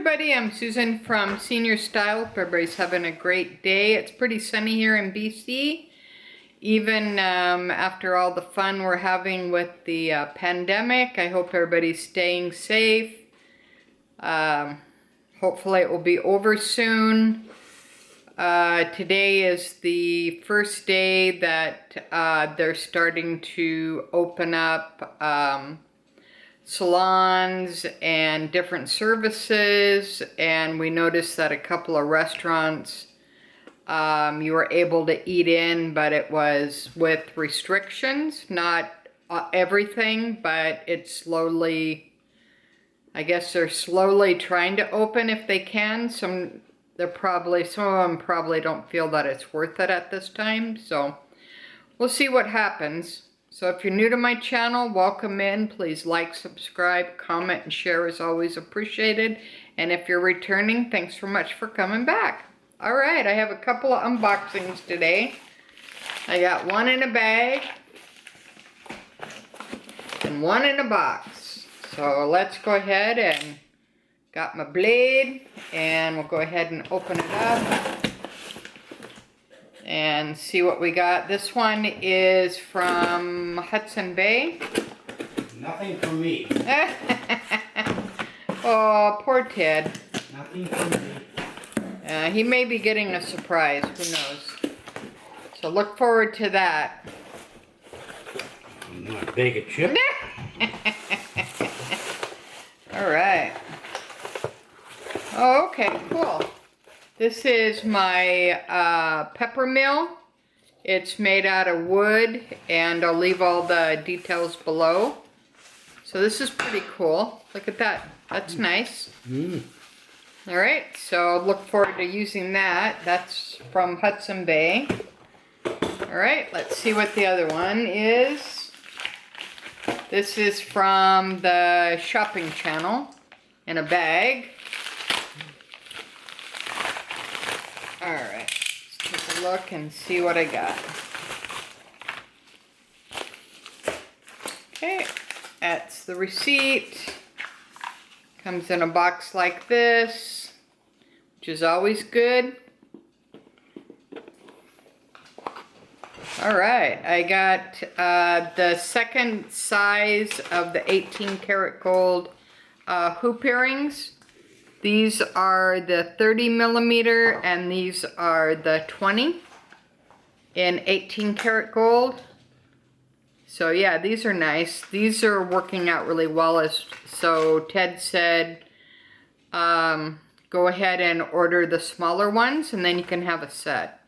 everybody, I'm Susan from Senior Style. Hope everybody's having a great day. It's pretty sunny here in BC. Even after all the fun we're having with the pandemic, I hope everybody's staying safe. Hopefully it will be over soon. Today is the first day that they're starting to open up salons and different services, and we noticed that a couple of restaurants you were able to eat in, but it was with restrictions. Not everything, but it's slowly, I guess they're slowly trying to open if they can. Some of them probably don't feel that it's worth it at this time, so we'll see what happens. So if you're new to my channel, welcome in. Please like, subscribe, comment, and share is always appreciated. And if you're returning, thanks so much for coming back. All right, I have a couple of unboxings today. I got one in a bag and one in a box. So let's go ahead and got my blade, and we'll go ahead and open it up and see what we got. This one is from Hudson Bay. Nothing from me. Oh, poor Ted. Nothing from me. He may be getting a surprise, who knows. So look forward to that. I'm not a bag of chips. All right. Oh, okay, cool. This is my pepper mill. It's made out of wood, and I'll leave all the details below. So this is pretty cool. Look at that. That's nice. All right, so look forward to using that. That's from Hudson Bay. All right, let's see what the other one is. This is from the shopping channel in a bag. Alright, let's take a look and see what I got. Okay, that's the receipt. Comes in a box like this, which is always good. Alright, I got the second size of the 18 karat gold hoop earrings. These are the 30 millimeter, and these are the 20 in 18 karat gold. So yeah, these are nice. These are working out really well. So Ted said, go ahead and order the smaller ones, and then you can have a set.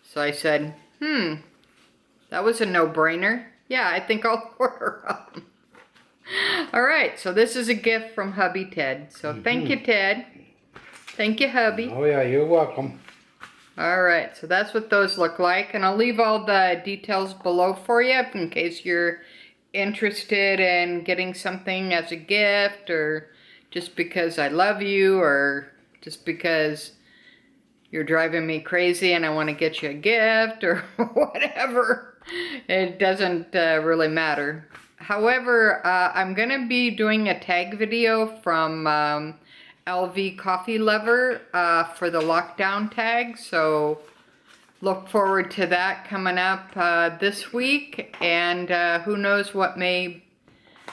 So I said, that was a no-brainer. Yeah, I think I'll order them. All right, so this is a gift from hubby Ted. So thank you, Ted. Thank you, hubby. Oh yeah, you're welcome. All right, so that's what those look like, and I'll leave all the details below for you in case you're interested in getting something as a gift, or just because I love you, or just because you're driving me crazy and I want to get you a gift, or whatever. It doesn't really matter. However, I'm going to be doing a tag video from LouisVuittonCoffeeLver for the lockdown tag, so look forward to that coming up this week, and who knows what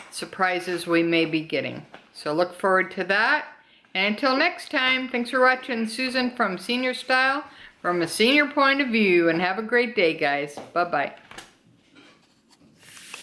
surprises we may be getting. So look forward to that, and until next time, thanks for watching. Susan from Senior Style, from a senior point of view, and have a great day, guys. Bye-bye.